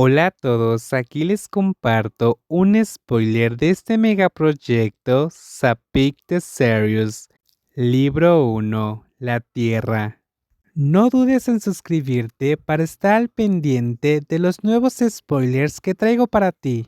Hola a todos, aquí les comparto un spoiler de este megaproyecto Sapik the Serious, Libro 1, La Tierra. No dudes en suscribirte para estar al pendiente de los nuevos spoilers que traigo para ti.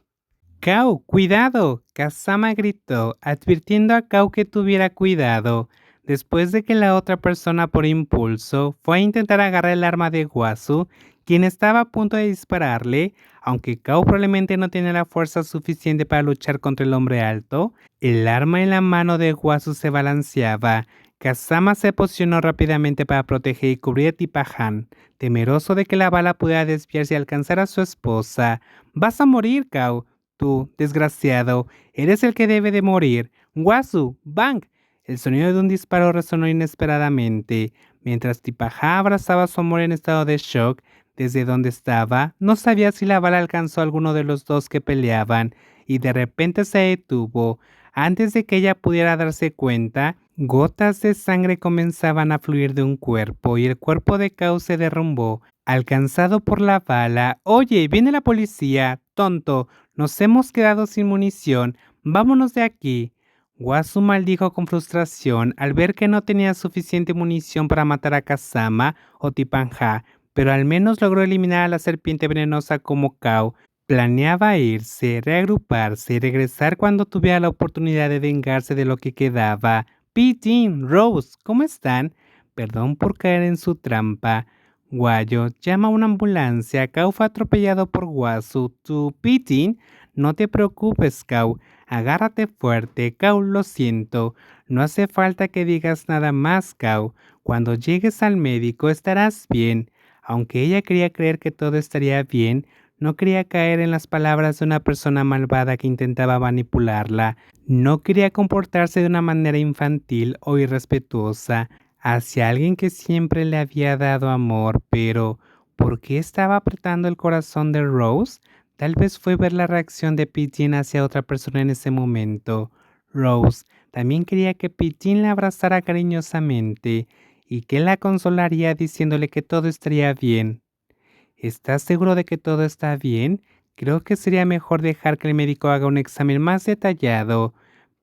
Kao, cuidado, Kazama gritó, advirtiendo a Kao que tuviera cuidado, después de que la otra persona por impulso fue a intentar agarrar el arma de Wasu, quien estaba a punto de dispararle, aunque Kao probablemente no tenía la fuerza suficiente para luchar contra el hombre alto, el arma en la mano de Wasu se balanceaba. Kazama se posicionó rápidamente para proteger y cubrir a Tipahan, temeroso de que la bala pudiera desviarse y alcanzar a su esposa. «Vas a morir, Kao. Tú, desgraciado, eres el que debe de morir. Wasu, bang». El sonido de un disparo resonó inesperadamente. Mientras Tipaja abrazaba a su amor en estado de shock, desde donde estaba, no sabía si la bala alcanzó a alguno de los dos que peleaban, y de repente se detuvo. Antes de que ella pudiera darse cuenta, gotas de sangre comenzaban a fluir de un cuerpo, y el cuerpo de Kao se derrumbó, alcanzado por la bala. «Oye, viene la policía, tonto. Nos hemos quedado sin munición. Vámonos de aquí». Wasu maldijo con frustración al ver que no tenía suficiente munición para matar a Kazama o Tipanja, pero al menos logró eliminar a la serpiente venenosa como Kao. Planeaba irse, reagruparse y regresar cuando tuviera la oportunidad de vengarse de lo que quedaba. «Pitin, Rose, ¿cómo están?» Perdón por caer en su trampa. Guayo, llama a una ambulancia. Kao fue atropellado por Wasu. ¿Tu Pitin? No te preocupes, Kao. Agárrate fuerte, Kao, lo siento. No hace falta que digas nada más, Kao. Cuando llegues al médico estarás bien. Aunque ella quería creer que todo estaría bien, no quería caer en las palabras de una persona malvada que intentaba manipularla. No quería comportarse de una manera infantil o irrespetuosa hacia alguien que siempre le había dado amor, pero ¿por qué estaba apretando el corazón de Rose? Tal vez fue ver la reacción de Pigeon hacia otra persona en ese momento. Rose también quería que Pigeon la abrazara cariñosamente y que la consolaría diciéndole que todo estaría bien. ¿Estás seguro de que todo está bien? Creo que sería mejor dejar que el médico haga un examen más detallado,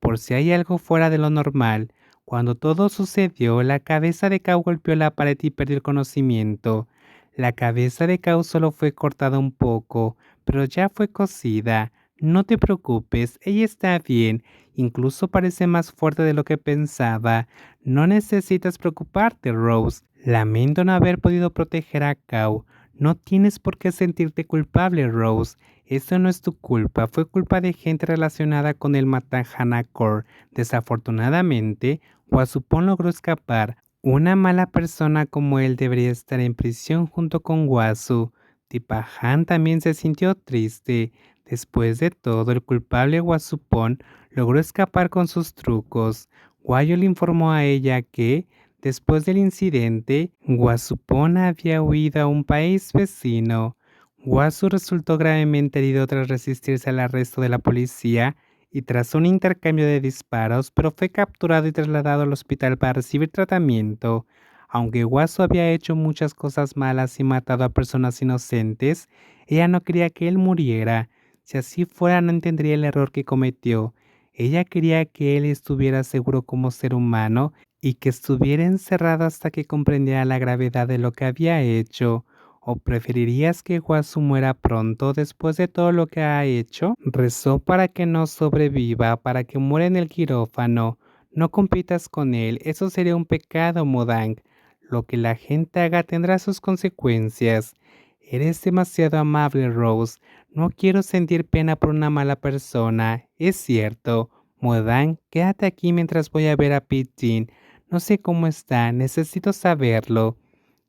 por si hay algo fuera de lo normal. Cuando todo sucedió, la cabeza de Kao golpeó la pared y perdió el conocimiento. La cabeza de Kao solo fue cortada un poco, pero ya fue cosida. No te preocupes, ella está bien. Incluso parece más fuerte de lo que pensaba. No necesitas preocuparte, Rose. Lamento no haber podido proteger a Kao. No tienes por qué sentirte culpable, Rose. Eso no es tu culpa, fue culpa de gente relacionada con el Matahanakor. Desafortunadamente, Wasupon logró escapar. Una mala persona como él debería estar en prisión junto con Wasu. Tipahan también se sintió triste. Después de todo, el culpable Wasupon logró escapar con sus trucos. Guayo le informó a ella que, después del incidente, Wasupon había huido a un país vecino. Wasu resultó gravemente herido tras resistirse al arresto de la policía y tras un intercambio de disparos, pero fue capturado y trasladado al hospital para recibir tratamiento. Aunque Wasu había hecho muchas cosas malas y matado a personas inocentes, ella no quería que él muriera. Si así fuera, no entendería el error que cometió. Ella quería que él estuviera seguro como ser humano y que estuviera encerrado hasta que comprendiera la gravedad de lo que había hecho. ¿O preferirías que Wasu muera pronto después de todo lo que ha hecho? Rezó para que no sobreviva, para que muera en el quirófano. No compitas con él, eso sería un pecado, Modang. Lo que la gente haga tendrá sus consecuencias. Eres demasiado amable, Rose. No quiero sentir pena por una mala persona. Es cierto. Modang, quédate aquí mientras voy a ver a Pidgein. No sé cómo está, necesito saberlo.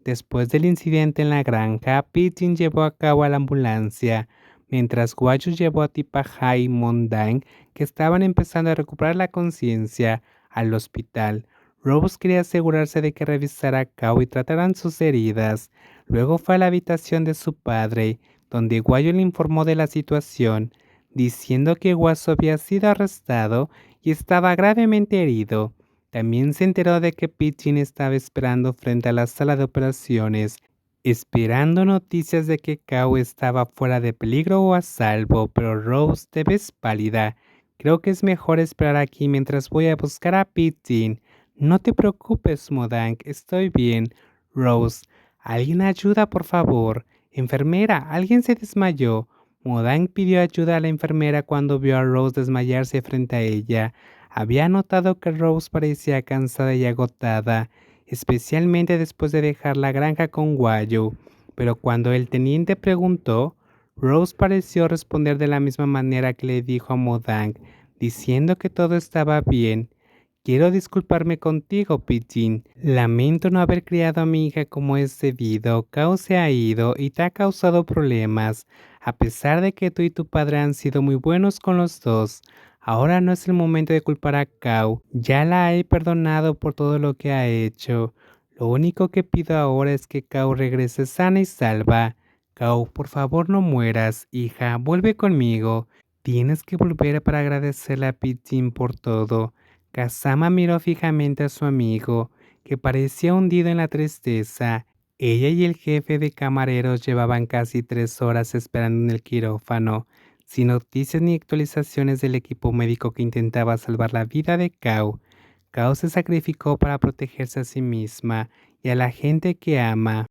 Después del incidente en la granja, Pidgein llevó a cabo a la ambulancia, mientras Guayu llevó a Tipaja y Mondang, que estaban empezando a recuperar la conciencia, al hospital. Rose quería asegurarse de que revisara a Kao y trataran sus heridas. Luego fue a la habitación de su padre, donde Guayu le informó de la situación, diciendo que Guaso había sido arrestado y estaba gravemente herido. También se enteró de que Pidgein estaba esperando frente a la sala de operaciones. esperando noticias de que Kao estaba fuera de peligro o a salvo, pero Rose, te ves pálida. Creo que es mejor esperar aquí mientras voy a buscar a Pitin. No te preocupes, Modank, estoy bien. Rose, alguien ayuda, por favor. Enfermera, alguien se desmayó. Modank pidió ayuda a la enfermera cuando vio a Rose desmayarse frente a ella. Había notado que Rose parecía cansada y agotada, especialmente después de dejar la granja con Guayu, pero cuando el teniente preguntó, Rose pareció responder de la misma manera que le dijo a Modank, diciendo que todo estaba bien. Quiero disculparme contigo, Pigeon. Lamento no haber criado a mi hija como es debido. Kao se ha ido y te ha causado problemas, a pesar de que tú y tu padre han sido muy buenos con los dos. Ahora no es el momento de culpar a Kao. Ya la he perdonado por todo lo que ha hecho. Lo único que pido ahora es que Kao regrese sana y salva. Kao, por favor no mueras, hija. Vuelve conmigo. Tienes que volver para agradecerle a Pigeon por todo. Kazama miró fijamente a su amigo, que parecía hundido en la tristeza. Ella y el jefe de camareros llevaban casi 3 horas esperando en el quirófano, sin noticias ni actualizaciones del equipo médico que intentaba salvar la vida de Kao. Kao se sacrificó para protegerse a sí misma y a la gente que ama.